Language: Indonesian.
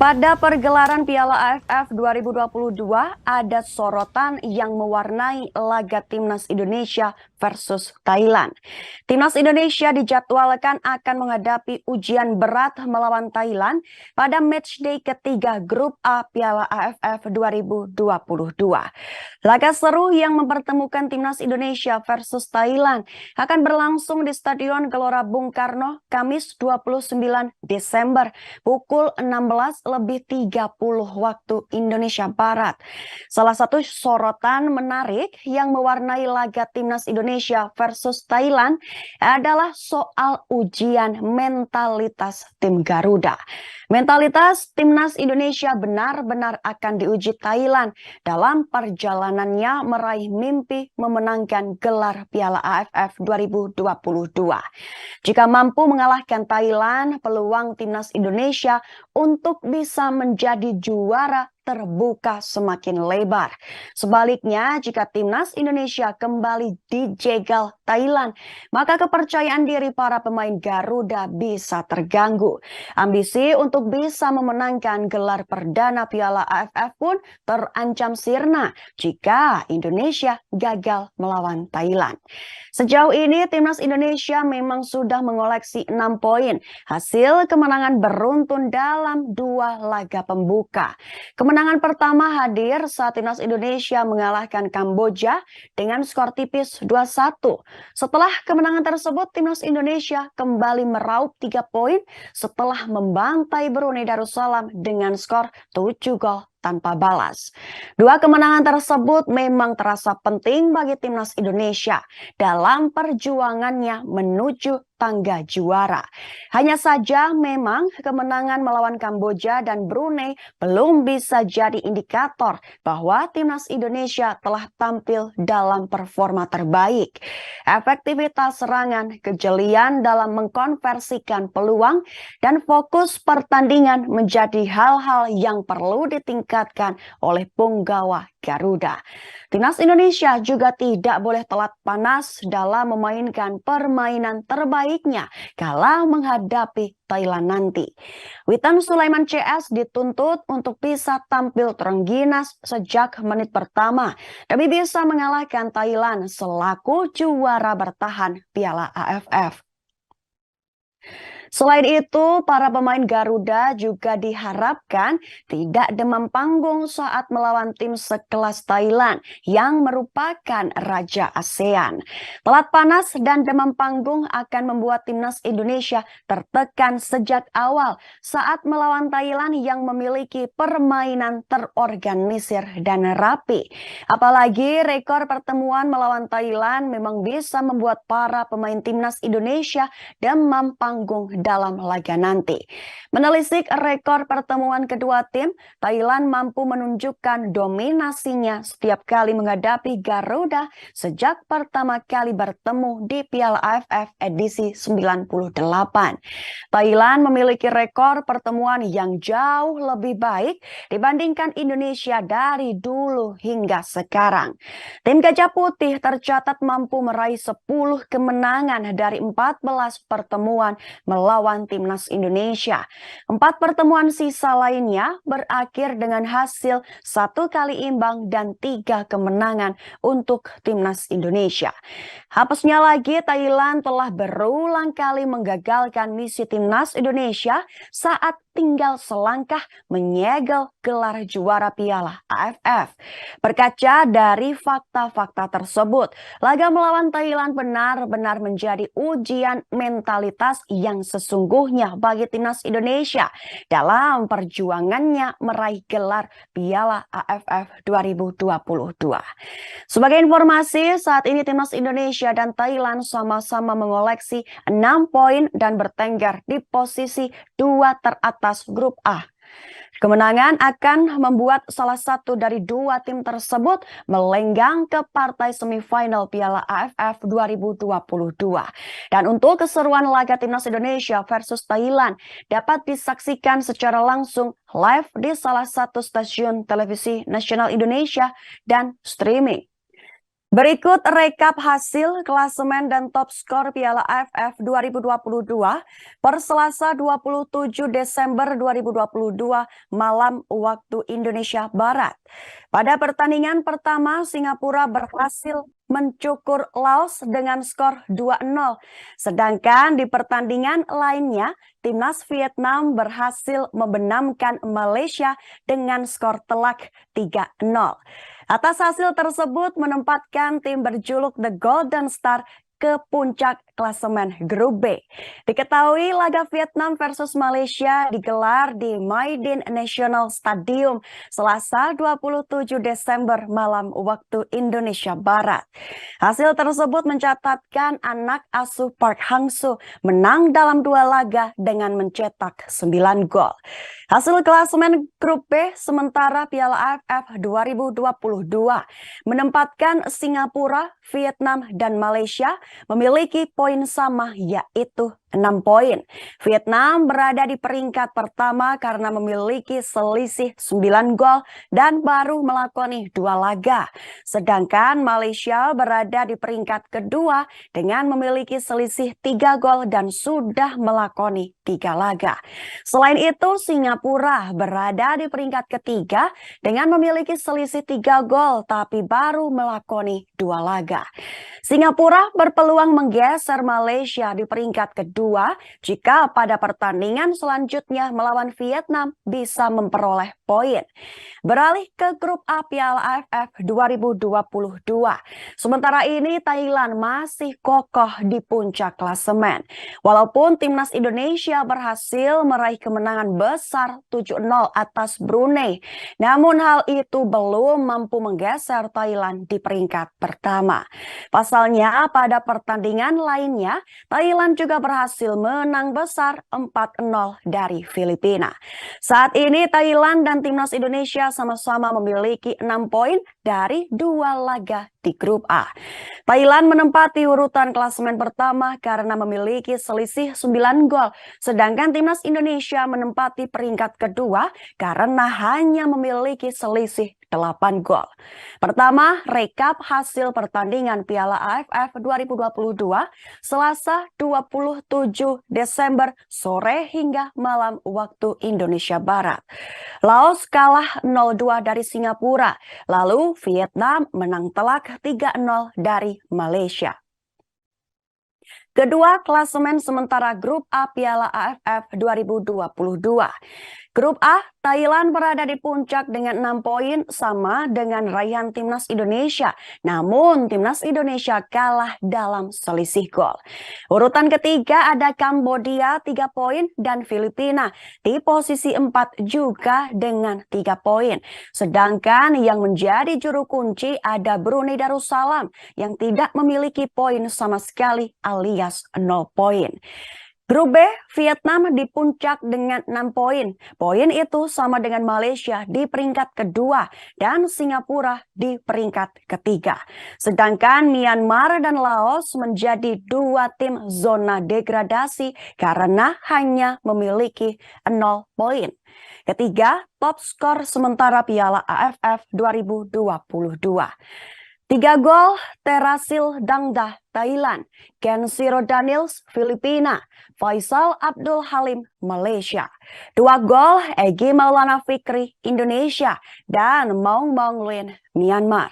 Pada pergelaran Piala AFF 2022, ada sorotan yang mewarnai laga Timnas Indonesia versus Thailand. Timnas Indonesia dijadwalkan akan menghadapi ujian berat melawan Thailand pada matchday ketiga Grup A Piala AFF 2022. Laga seru yang mempertemukan Timnas Indonesia versus Thailand akan berlangsung di Stadion Gelora Bung Karno, Kamis 29 Desember, pukul 16:30 waktu Indonesia Barat. Salah satu sorotan menarik yang mewarnai laga Timnas Indonesia versus Thailand adalah soal ujian mentalitas tim Garuda. Mentalitas Timnas Indonesia benar-benar akan diuji Thailand dalam perjalanannya meraih mimpi memenangkan gelar Piala AFF 2022. Jika mampu mengalahkan Thailand, peluang Timnas Indonesia untuk bisa menjadi juara terbuka semakin lebar. Sebaliknya, jika Timnas Indonesia kembali dijegal Thailand, maka kepercayaan diri para pemain Garuda bisa terganggu. Ambisi untuk bisa memenangkan gelar perdana Piala AFF pun terancam sirna jika Indonesia gagal melawan Thailand. Sejauh ini, Timnas Indonesia memang sudah mengoleksi 6 poin hasil kemenangan beruntun dalam 2 laga pembuka. Kemenangan pertama hadir saat Timnas Indonesia mengalahkan Kamboja dengan skor tipis 2-1. Setelah kemenangan tersebut, Timnas Indonesia kembali meraup 3 poin setelah membantai Brunei Darussalam dengan skor 7 gol tanpa balas. 2 kemenangan tersebut memang terasa penting bagi Timnas Indonesia dalam perjuangannya menuju tangga juara. Hanya saja memang kemenangan melawan Kamboja dan Brunei belum bisa jadi indikator bahwa Timnas Indonesia telah tampil dalam performa terbaik. Efektivitas serangan, kejelian dalam mengkonversikan peluang, dan fokus pertandingan menjadi hal-hal yang perlu ditingkatkan oleh punggawa Garuda. Timnas Indonesia juga tidak boleh telat panas dalam memainkan permainan terbaiknya kala menghadapi Thailand nanti. Witan Sulaiman CS dituntut untuk bisa tampil terengginas sejak menit pertama demi bisa mengalahkan Thailand selaku juara bertahan Piala AFF. Selain itu, para pemain Garuda juga diharapkan tidak demam panggung saat melawan tim sekelas Thailand yang merupakan raja ASEAN. Telat panas dan demam panggung akan membuat Timnas Indonesia tertekan sejak awal saat melawan Thailand yang memiliki permainan terorganisir dan rapi. Apalagi rekor pertemuan melawan Thailand memang bisa membuat para pemain Timnas Indonesia demam panggung dalam laga nanti. Menelisik rekor pertemuan kedua tim, Thailand mampu menunjukkan dominasinya setiap kali menghadapi Garuda sejak pertama kali bertemu di Piala AFF edisi 98. Thailand memiliki rekor pertemuan yang jauh lebih baik dibandingkan Indonesia dari dulu hingga sekarang. Tim Gajah Putih tercatat mampu meraih 10 kemenangan dari 14 pertemuan melawan Timnas Indonesia. 4 pertemuan sisa lainnya berakhir dengan hasil 1 kali imbang dan 3 kemenangan untuk Timnas Indonesia. Hapusnya lagi, Thailand telah berulang kali menggagalkan misi Timnas Indonesia saat tinggal selangkah menyegel gelar juara Piala AFF. Berkaca dari fakta-fakta tersebut, laga melawan Thailand benar-benar menjadi ujian mentalitas yang sesungguhnya bagi Timnas Indonesia dalam perjuangannya meraih gelar Piala AFF 2022. Sebagai informasi, saat ini Timnas Indonesia dan Thailand sama-sama mengoleksi 6 poin dan bertengger di posisi 2 teratas Grup A. Kemenangan akan membuat salah satu dari 2 tim tersebut melenggang ke partai semifinal Piala AFF 2022. Dan untuk keseruan laga Timnas Indonesia versus Thailand dapat disaksikan secara langsung live di salah satu stasiun televisi nasional Indonesia dan streaming. Berikut rekap hasil klasemen dan top skor Piala AFF 2022 per Selasa 27 Desember 2022 malam waktu Indonesia Barat. Pada pertandingan pertama, Singapura berhasil mencukur Laos dengan skor 2-0. Sedangkan di pertandingan lainnya, timnas Vietnam berhasil membenamkan Malaysia dengan skor telak 3-0. Atas hasil tersebut menempatkan tim berjuluk The Golden Star ke puncak klasemen grup B. Diketahui laga Vietnam versus Malaysia digelar di Maidin National Stadium Selasa 27 Desember malam waktu Indonesia Barat. Hasil tersebut mencatatkan anak asuh Park Hang-seo menang dalam 2 laga dengan mencetak 9 gol. Hasil klasemen grup B sementara Piala AFF 2022 menempatkan Singapura, Vietnam, dan Malaysia memiliki poin sama yaitu 6 poin. Vietnam berada di peringkat pertama karena memiliki selisih 9 gol dan baru melakoni 2 laga. Sedangkan Malaysia berada di peringkat kedua dengan memiliki selisih 3 gol dan sudah melakoni 3 laga. Selain itu, Singapura berada di peringkat ketiga dengan memiliki selisih 3 gol tapi baru melakoni 2 laga. Singapura berpeluang menggeser Malaysia di peringkat kedua jika pada pertandingan selanjutnya melawan Vietnam bisa memperoleh poin. Beralih ke grup A Piala AFF 2022. Sementara ini Thailand masih kokoh di puncak klasemen. Walaupun timnas Indonesia berhasil meraih kemenangan besar 7-0 atas Brunei, namun hal itu belum mampu menggeser Thailand di peringkat pertama. Pasalnya pada pertandingan lainnya, Thailand juga berhasil menang besar 4-0 dari Filipina. Saat ini Thailand dan timnas Indonesia sama-sama memiliki 6 poin dari 2 laga di grup A. Thailand menempati urutan klasemen pertama karena memiliki selisih 9 gol, sedangkan timnas Indonesia menempati peringkat kedua karena hanya memiliki selisih 8 gol. Pertama, rekap hasil pertandingan Piala AFF 2022 Selasa 27 Desember sore hingga malam waktu Indonesia Barat. Laos kalah 0-2 dari Singapura, lalu Vietnam menang telak 3-0 dari Malaysia. Kedua klasemen sementara grup A Piala AFF 2022. Grup A, Thailand berada di puncak dengan 6 poin sama dengan raihan timnas Indonesia. Namun timnas Indonesia kalah dalam selisih gol. Urutan ketiga ada Kambodia 3 poin dan Filipina di posisi 4 juga dengan 3 poin. Sedangkan yang menjadi juru kunci ada Brunei Darussalam yang tidak memiliki poin sama sekali alias 0 poin. Grup B, Vietnam di puncak dengan 6 poin. Poin itu sama dengan Malaysia di peringkat kedua dan Singapura di peringkat ketiga. Sedangkan Myanmar dan Laos menjadi 2 tim zona degradasi karena hanya memiliki 0 poin. Ketiga, top skor sementara Piala AFF 2022. 3 gol Terasil Dangdah Thailand, Kenshiro Daniels Filipina, Faisal Abdul Halim Malaysia. 2 gol Egy Maulana Fikri Indonesia dan Maung Maung Lin Myanmar.